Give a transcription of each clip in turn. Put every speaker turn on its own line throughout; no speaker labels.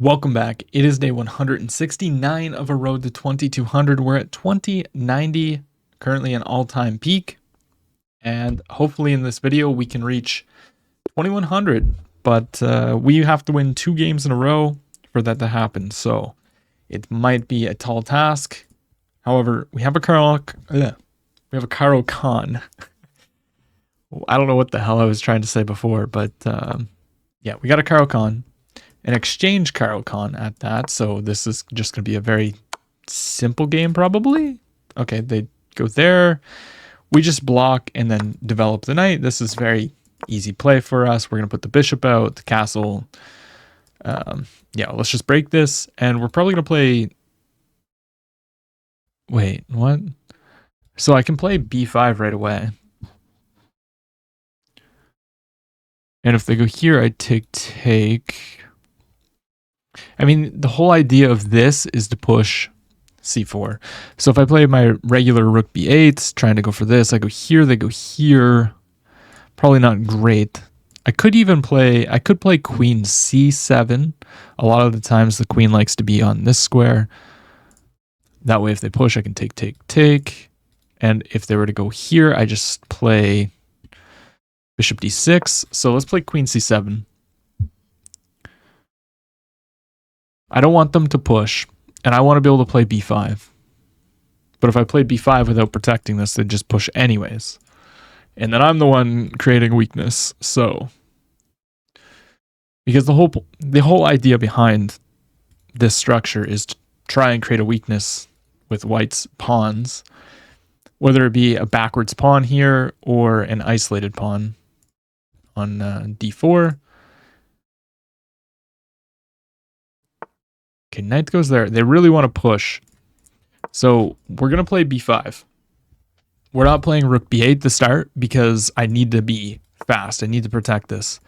Welcome back. It is day 169 of a road to 2200. We're at 2090, currently an all-time peak. And hopefully in this video we can reach 2100. But we have to win 2 games in a row for that to happen. So it might be a tall task. However, we have a Caro Khan. I don't know what the hell I was trying to say before, but yeah, we got a Caro Khan. An exchange Caro Khan at that, so this is just going to be a very simple game probably. Okay, they go there. We just block and then develop the knight. This is very easy play for us. We're going to put the bishop out, the castle. Yeah, let's just break this, and we're probably going to play... Wait, what? So I can play b5 right away. And if they go here, I take... I mean, the whole idea of this is to push c4. So if I play my regular rook b8, trying to go for this, I go here, they go here. Probably not great. I could play queen c7. A lot of the times the queen likes to be on this square. That way if they push, I can take. And if they were to go here, I just play bishop d6. So let's play queen c7. I don't want them to push, and I want to be able to play b5. But if I play b5 without protecting this, they'd just push anyways. And then I'm the one creating weakness. So, because the whole idea behind this structure is to try and create a weakness with white's pawns, whether it be a backwards pawn here or an isolated pawn on d4. Okay, knight goes there. They really want to push. So we're going to play b5. We're not playing rook b8 to start because I need to be fast. I need to protect this.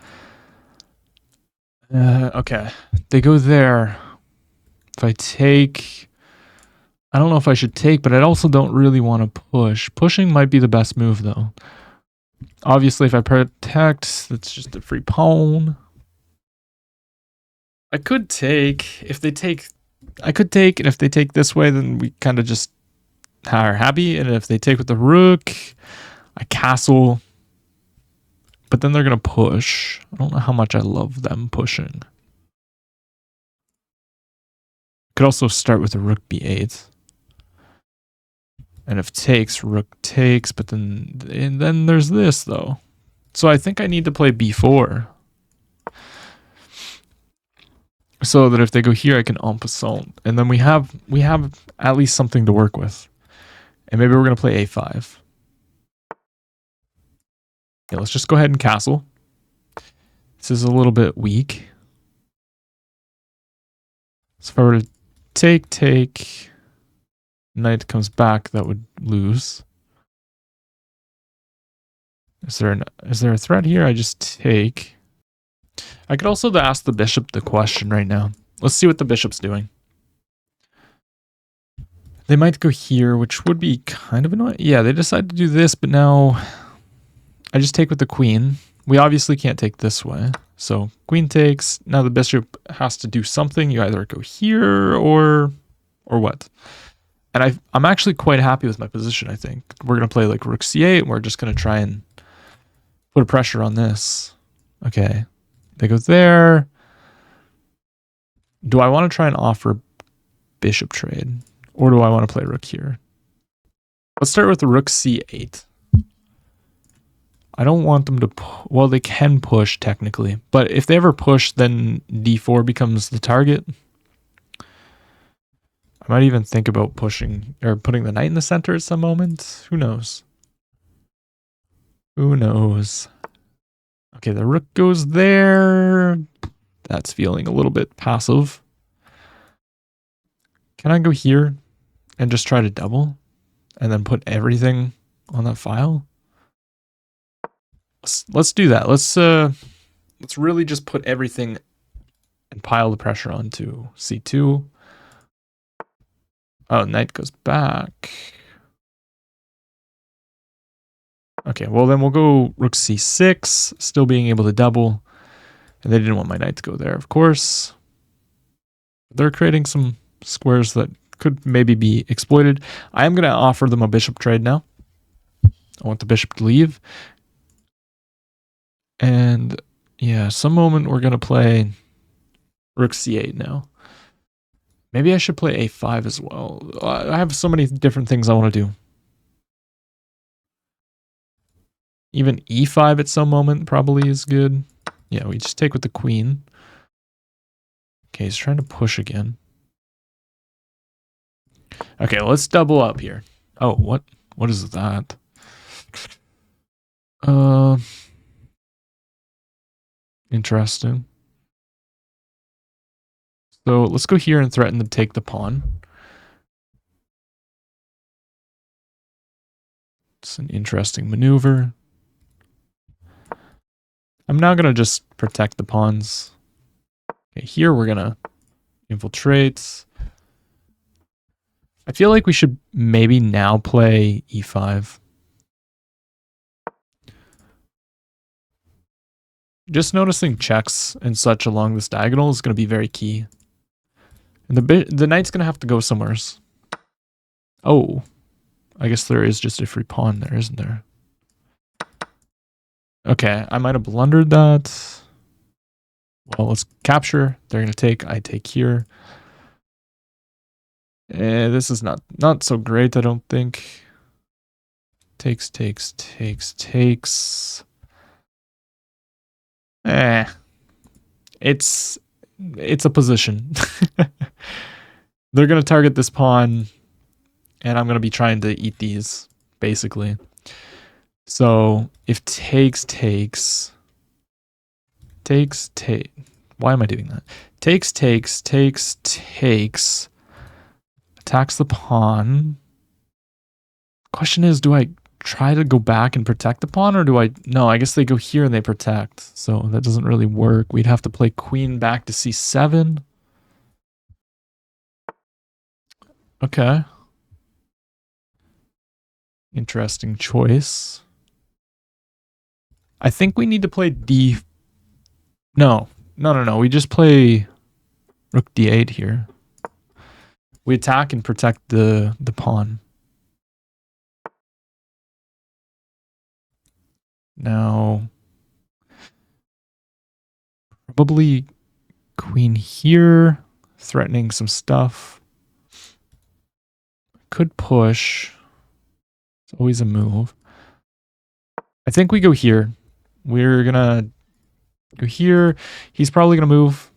Okay, they go there. If I take... I don't know if I should take, but I also don't really want to push. Pushing might be the best move, though. Obviously, if I protect, that's just a free pawn. I could take. If they take... I could take, and if they take this way, then we kind of just are happy. And if they take with the rook, I castle. But then they're going to push. I don't know how much I love them pushing. Could also start with a rook b8. And if takes, rook takes, but then there's this though. So I think I need to play b4. So that if they go here, I can en passant. And then we have at least something to work with. And maybe we're going to play a5. Yeah, let's just go ahead and castle. This is a little bit weak. So if I were to take, knight comes back, that would lose. Is there a threat here? I just take. I could also ask the bishop the question right now. Let's see what the bishop's doing. They might go here, which would be kind of annoying. Yeah, they decide to do this, but now I just take with the queen. We obviously can't take this way. So queen takes. Now the bishop has to do something. You either go here or what? And I'm actually quite happy with my position, I think. We're going to play like rook c8. And we're just going to try and put a pressure on this. Okay. They go there. Do I want to try and offer bishop trade? Or do I want to play rook here? Let's start with the rook c8. I don't want them to... Well, they can push, technically. But if they ever push, then d4 becomes the target. I might even think about pushing... or putting the knight in the center at some moment. Who knows? Who knows? Okay, the rook goes there. That's feeling a little bit passive. Can I go here and just try to double? And then put everything on that file? Let's do that. Let's really just put everything and pile the pressure onto c2. Oh, knight goes back. Okay, well then we'll go rook c6, still being able to double. And they didn't want my knight to go there, of course. they're creating some squares that could maybe be exploited. I am going to offer them a bishop trade now. I want the bishop to leave. And yeah, some moment we're going to play rook c8 now. Maybe I should play a5 as well. I have so many different things I want to do. Even e5 at some moment probably is good. Yeah, we just take with the queen. Okay, he's trying to push again. Okay, let's double up here. Oh, what is that? Interesting. So let's go here and threaten to take the pawn. It's an interesting maneuver. I'm now going to just protect the pawns. Okay, here we're going to infiltrate. I feel like we should maybe now play e5. Just noticing checks and such along this diagonal is going to be very key. And the knight's going to have to go somewhere. Oh, I guess there is just a free pawn there, isn't there? Okay, I might have blundered that. Well, let's capture. They're going to take. I take here. This is not so great, I don't think. Takes. It's a position. They're going to target this pawn, and I'm going to be trying to eat these, basically. So if takes. Why am I doing that? Takes. Attacks the pawn. Question is, do I try to go back and protect the pawn, or do I... No, I guess they go here and they protect. So that doesn't really work. We'd have to play queen back to c7. Okay. Interesting choice. I think we need to play d... No. We just play rook d8 here. We attack and protect the pawn. Now, probably queen here, threatening some stuff. Could push. It's always a move. I think we go here. We're gonna go here. He's probably gonna move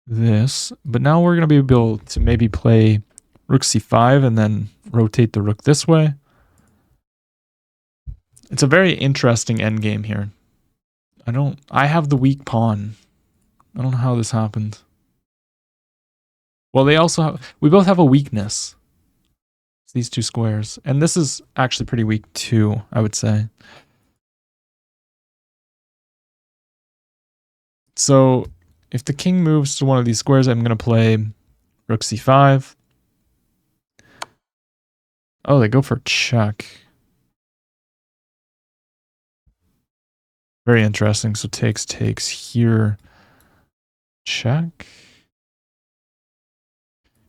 this, but now we're gonna be able to maybe play rook c5 and then rotate the rook this way. It's a very interesting endgame here. I have the weak pawn. I don't know how this happened. Well, we both have a weakness. It's these two squares. And this is actually pretty weak too, I would say. So if the king moves to one of these squares, I'm going to play rook c5. Oh, they go for check. Very interesting. So takes here. Check.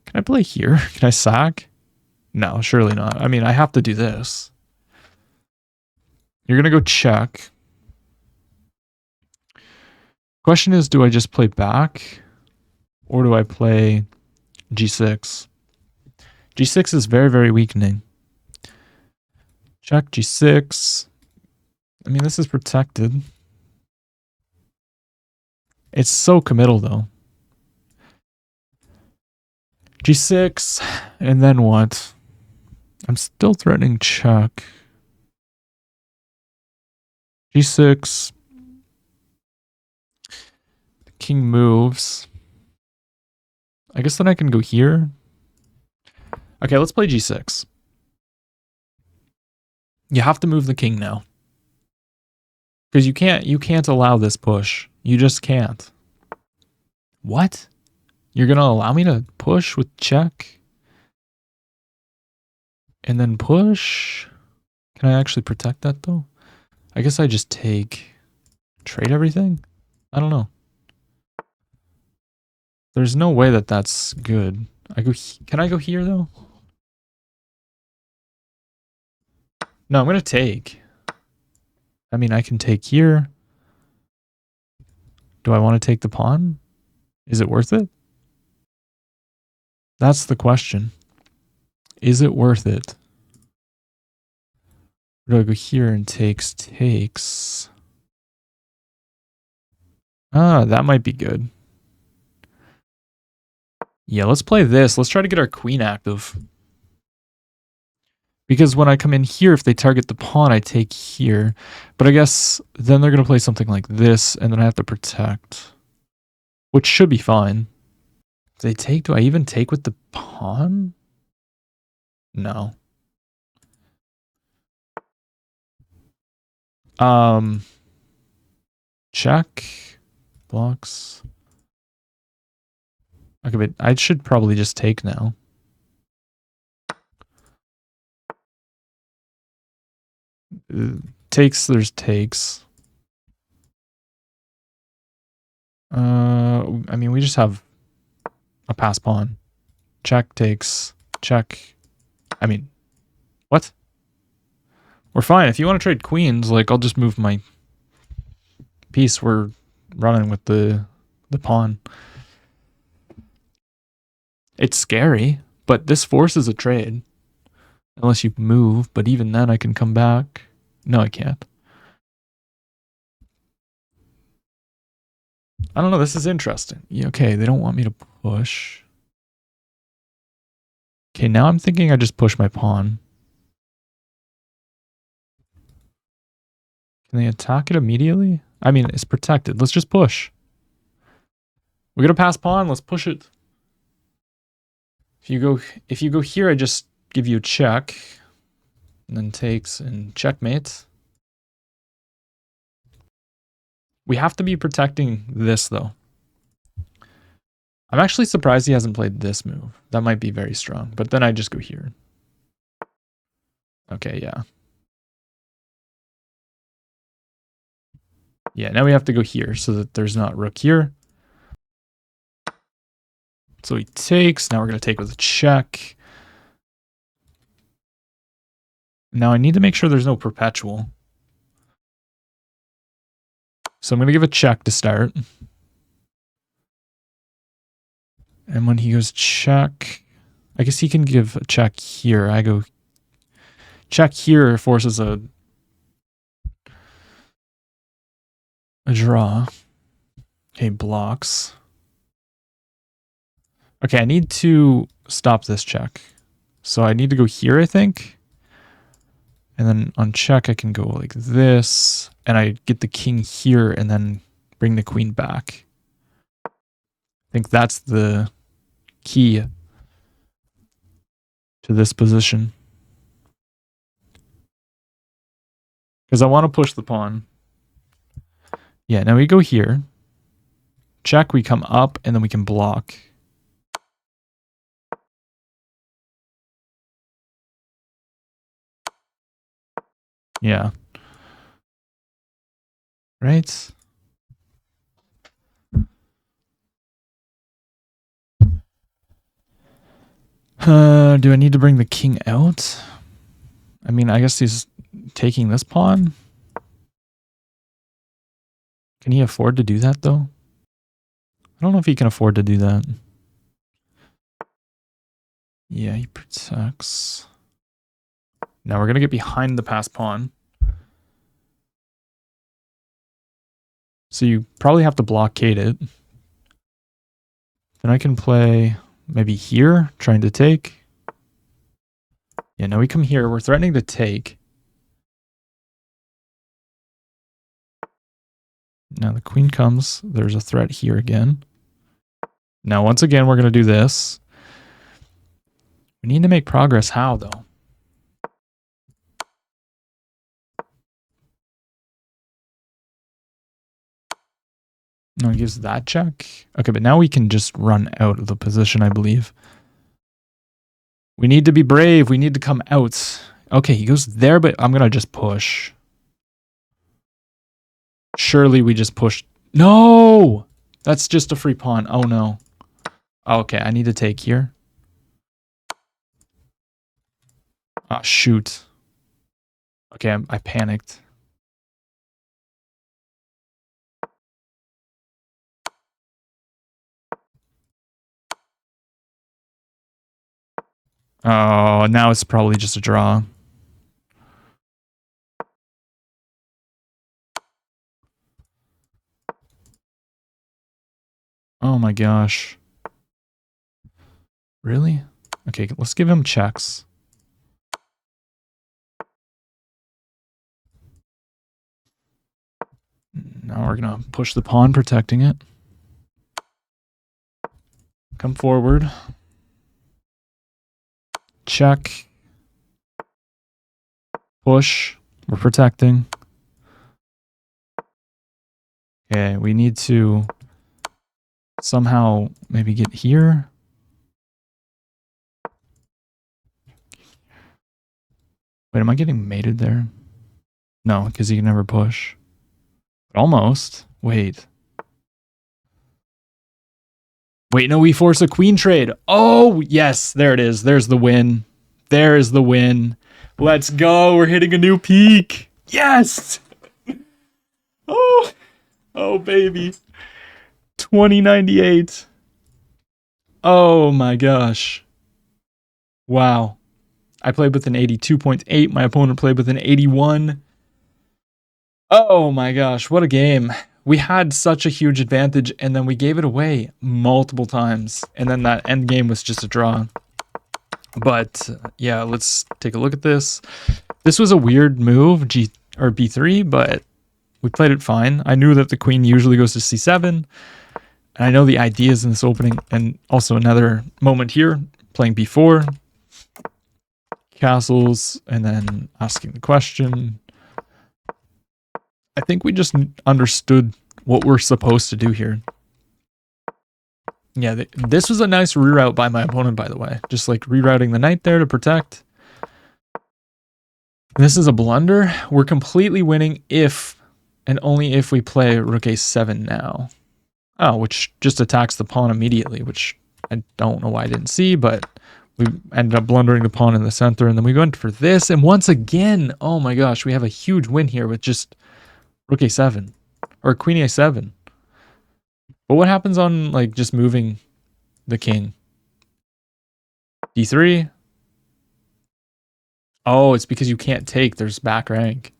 Can I play here? Can I sack? No, surely not. I mean, I have to do this. You're going to go check. Question is, do I just play back? Or do I play g6? g6 is very, very weakening. Check g6. I mean, this is protected. It's so committal, though. g6, and then what? I'm still threatening check. g6. The king moves. I guess then I can go here. Okay, let's play g6. You have to move the king now. Because you can't allow this push. You just can't. What? You're going to allow me to push with check? And then push? Can I actually protect that though? I guess I just trade everything? I don't know. There's no way that that's good. Can I go here though? No, I'm gonna take. I mean, I can take here. Do I want to take the pawn? Is it worth it? That's the question. Is it worth it? Or do I go here and takes? Ah, that might be good. Yeah, let's play this. Let's try to get our queen active. Because when I come in here, if they target the pawn, I take here. But I guess then they're going to play something like this, and then I have to protect. Which should be fine. If they take, do I even take with the pawn? No. Check. Blocks. Okay, but I should probably just take now. Takes, there's takes. I mean, we just have a pass pawn. Check, takes, check. I mean, what? We're fine. If you want to trade queens, like, I'll just move my piece. We're running with the pawn. It's scary, but this forces a trade. Unless you move, but even then I can come back. No, I can't. I don't know, this is interesting. Yeah, okay, they don't want me to push. Okay, now I'm thinking I just push my pawn. Can they attack it immediately? I mean, it's protected. Let's just push. We're gonna pass pawn, let's push it. If you go here, I just give you a check. And then takes and checkmate. We have to be protecting this though. I'm actually surprised he hasn't played this move. That might be very strong, but then I just go here. Okay, yeah. Yeah, now we have to go here so that there's not rook here. So he takes. Now we're going to take with a check. Now I need to make sure there's no perpetual. So I'm going to give a check to start. And when he goes check, I guess he can give a check here. I go check here, forces a draw. Okay, blocks. Okay, I need to stop this check. So I need to go here, I think. And then on check, I can go like this. And I get the king here and then bring the queen back. I think that's the key to this position. Because I want to push the pawn. Yeah, now we go here. Check, we come up, and then we can block. Yeah. Right? Do I need to bring the king out? I mean, I guess he's taking this pawn. Can he afford to do that, though? I don't know if he can afford to do that. Yeah, he protects. Now we're going to get behind the pass pawn. So you probably have to blockade it. Then I can play maybe here, trying to take. Yeah, now we come here. We're threatening to take. Now the queen comes. There's a threat here again. Now, once again, we're going to do this. We need to make progress. How, though? No, he gives that check. Okay, but now we can just run out of the position, I believe. We need to be brave. We need to come out. Okay, he goes there, but I'm going to just push. Surely we just push. No! That's just a free pawn. Oh, no. Okay, I need to take here. Oh, shoot. Okay, I panicked. Oh, now it's probably just a draw. Oh my gosh. Really? Okay, let's give him checks. Now we're gonna push the pawn, protecting it. Come forward. Check. Push. We're protecting. Okay, we need to somehow maybe get here. Wait, am I getting mated there? No, because he can never push. Almost. Wait. Wait, no, we force a queen trade. Oh, yes, there it is. There's the win. There is the win. Let's go. We're hitting a new peak. Yes. Oh, baby. 2098. Oh my gosh. Wow. I played with an 82.8. My opponent played with an 81. Oh my gosh, what a game. We had such a huge advantage and then we gave it away multiple times. And then that end game was just a draw. But yeah, let's take a look at this. This was a weird move, B3, but we played it fine. I knew that the queen usually goes to C7. And I know the ideas in this opening. And also another moment here, playing B4. Castles, and then asking the question. I think we just understood what we're supposed to do here. Yeah, this was a nice reroute by my opponent, by the way. Just like rerouting the knight there to protect. This is a blunder. We're completely winning if and only if we play rook a7 now. Oh, which just attacks the pawn immediately, which I don't know why I didn't see, but we ended up blundering the pawn in the center, and then we went for this, and once again, oh my gosh, we have a huge win here with just rook a7, or queen a7. But what happens on, like, just moving the king? d3? Oh, it's because you can't take, there's back rank.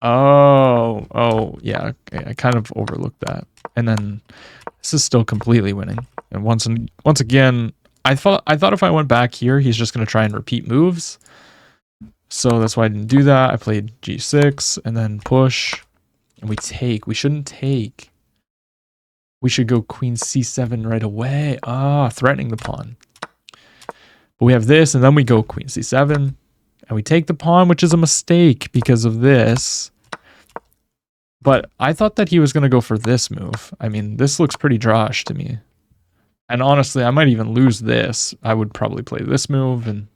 Oh, yeah, okay, I kind of overlooked that. And then this is still completely winning. And once again, I thought if I went back here, he's just going to try and repeat moves. So that's why I didn't do that. I played g6 and then push. And we take. We shouldn't take. We should go queen c7 right away. Threatening the pawn. But we have this, and then we go queen c7. And we take the pawn, which is a mistake because of this. But I thought that he was going to go for this move. I mean, this looks pretty drawish to me. And honestly, I might even lose this. I would probably play this move, and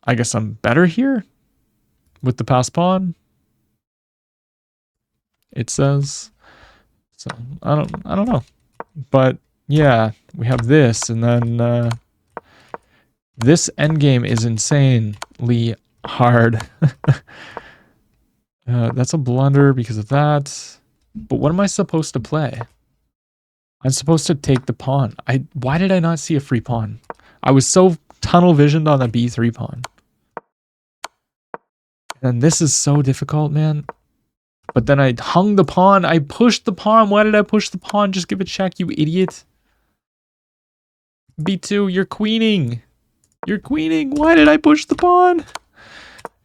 I guess I'm better here with the passed pawn. It says. So I don't know. But yeah, we have this, and then this endgame is insanely hard. That's a blunder because of that. But what am I supposed to play? I'm supposed to take the pawn. Why did I not see a free pawn? I was so tunnel visioned on the b3 pawn. And this is so difficult, man. But then I hung the pawn. I pushed the pawn. Why did I push the pawn? Just give a check, you idiot. b2, you're queening. You're queening. Why did I push the pawn?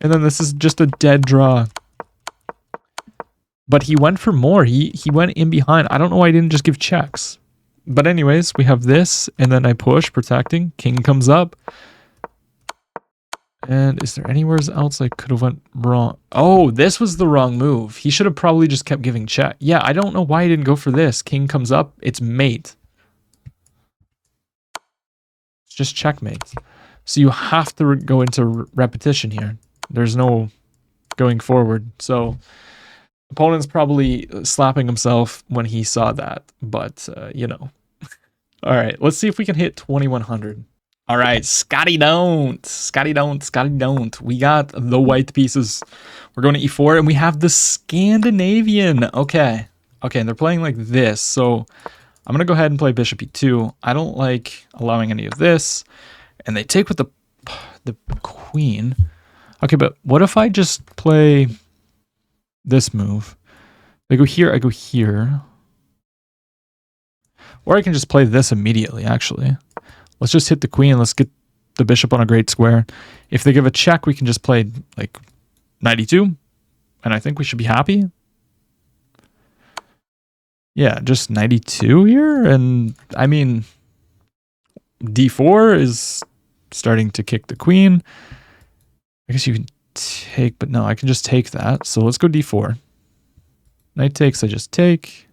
And then this is just a dead draw. But he went for more. He went in behind. I don't know why I didn't just give checks. But anyways, we have this, and then I push, protecting. King comes up. And is there anywhere else I could have went wrong? Oh, this was the wrong move. He should have probably just kept giving check. Yeah, I don't know why he didn't go for this. King comes up. It's mate. It's just checkmate. So you have to go into repetition here. There's no going forward. So opponent's probably slapping himself when he saw that. But, you know, All right, let's see if we can hit 2100. All right, Scotty don't. We got the white pieces. We're going to e4, and we have the Scandinavian. Okay, and they're playing like this, so I'm going to go ahead and play bishop e2. I don't like allowing any of this, and they take with the queen. Okay, but what if I just play this move? They go here, I go here. Or I can just play this immediately, actually. Let's just hit the queen. Let's get the bishop on a great square. If they give a check, we can just play like 92. And I think we should be happy. Yeah, just 92 here. And I mean, d4 is starting to kick the queen. I guess you can take, but no, I can just take that. So let's go d4. Knight takes, I just take.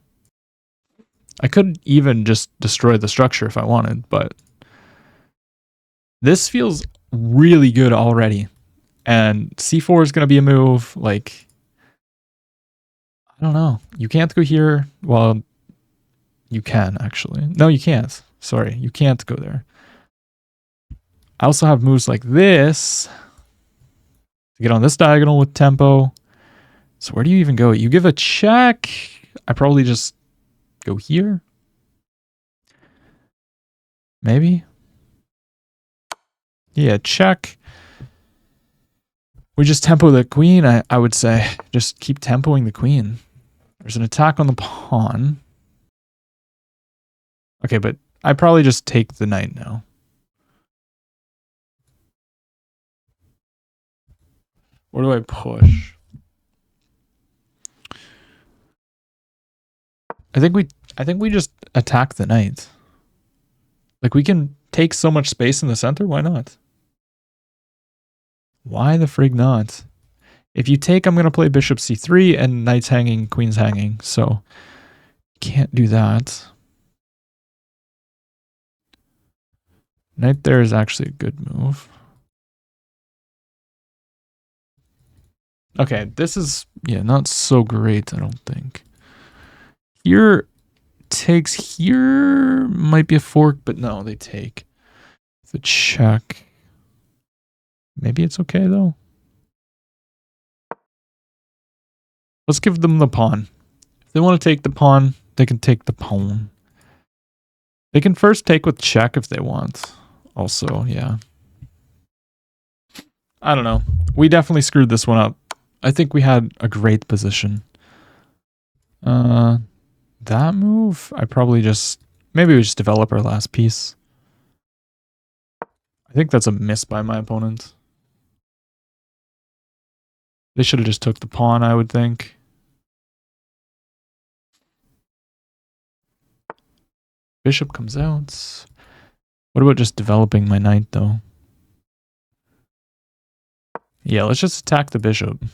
I could even just destroy the structure if I wanted, but this feels really good already. And c4 is going to be a move. Like, I don't know. You can't go here. Well, you can actually. No, you can't. Sorry, you can't go there. I also have moves like this to get on this diagonal with tempo. So where do you even go? You give a check. I probably just go here. Maybe. Yeah, check. We just tempo the queen, I would say. Just keep tempoing the queen. There's an attack on the pawn. Okay, but I probably just take the knight now. Where do I push? I think we just attack the knight. Like, we can take so much space in the center, why not? Why the frig not? If you take, I'm going to play bishop c3 and knight's hanging, queen's hanging, so can't do that. Knight there is actually a good move. Okay, this is, yeah, not so great, I don't think. Here takes, here might be a fork, but no, they take. The check. Maybe it's okay, though. Let's give them the pawn. If they want to take the pawn, they can take the pawn. They can first take with check if they want. Also, yeah. I don't know. We definitely screwed this one up. I think we had a great position. That move, I probably just... Maybe we just develop our last piece. I think that's a miss by my opponent. They should have just took the pawn, I would think. Bishop comes out. What about just developing my knight, though? Yeah, let's just attack the bishop.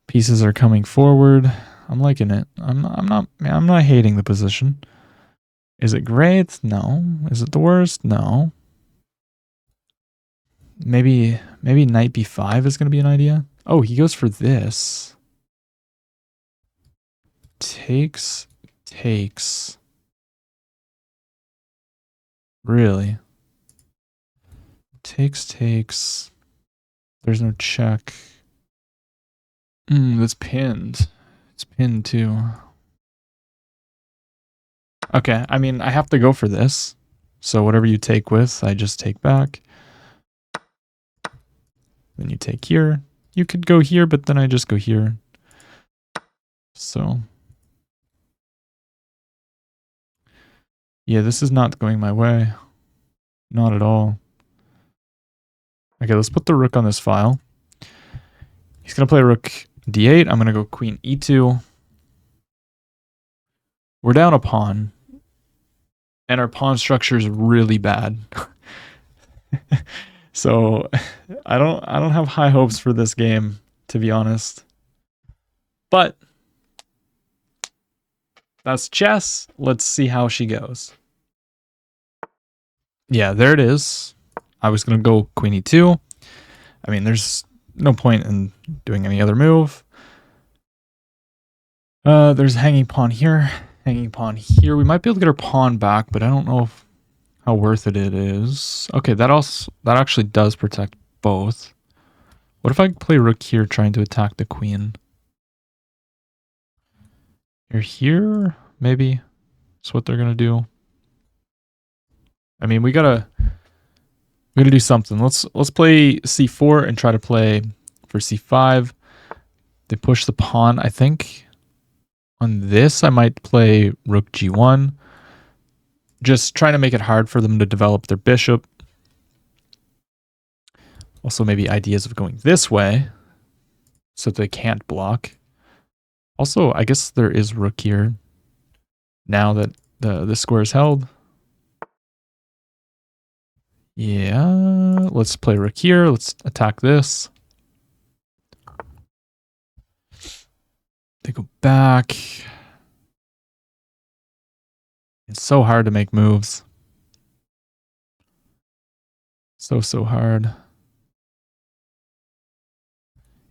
Pieces are coming forward. I'm liking it. I'm not hating the position. Is it great? No. Is it the worst? No. Maybe knight b5 is going to be an idea. Oh, he goes for this. Takes. Really? Takes. There's no check. That's pinned. It's pinned too. Okay, I mean, I have to go for this. So whatever you take with, I just take back. Then you take here. You could go here, but then I just go here. So. Yeah, this is not going my way. Not at all. Okay, let's put the rook on this file. He's going to play rook d8. I'm going to go queen e2. We're down a pawn. And our pawn structure is really bad. So I don't have high hopes for this game, to be honest. But that's chess. Let's see how she goes. Yeah, there it is. I was going to go queen e2. I mean, there's no point in doing any other move. There's hanging pawn here, hanging pawn here. We might be able to get our pawn back, but I don't know how worth it is. Okay, that actually does protect both. What if I play rook here trying to attack the queen? You're here, maybe. That's what they're gonna do. I mean, we gotta do something. Let's play c4 and try to play for c5. They push the pawn. I think on this I might play rook g1. Just trying to make it hard for them to develop their bishop. Also maybe ideas of going this way so they can't block. Also, I guess there is rook here now that the square is held. Yeah, let's play rook here. Let's attack this. They go back. It's so hard to make moves. So hard.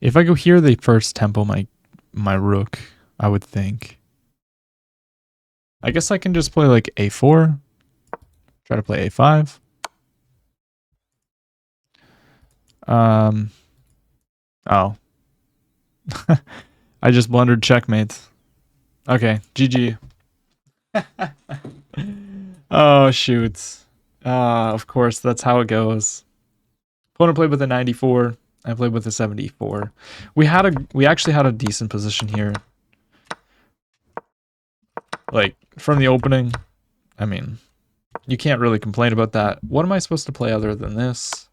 If I go here, they first tempo my rook, I would think. I guess I can just play like a4. Try to play a5. Oh. I just blundered checkmate. Okay, GG. Oh, shoot. Of course, that's how it goes. Opponent played with a 94. I played with a 74. We actually had a decent position here. Like, from the opening, I mean, you can't really complain about that. What am I supposed to play other than this?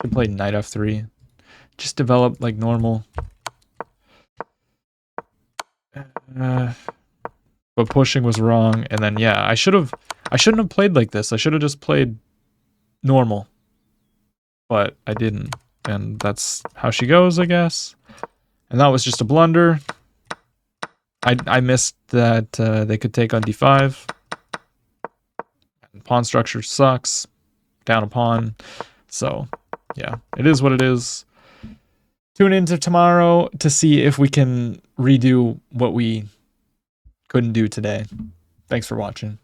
Should play knight f3. Just develop like normal. But pushing was wrong, and then yeah, I shouldn't have played like this. I should have just played normal. But I didn't. And that's how she goes, I guess. And that was just a blunder. I missed that they could take on d5. Pawn structure sucks. Down a pawn. So, yeah, it is what it is. Tune into tomorrow to see if we can redo what we couldn't do today. Thanks for watching.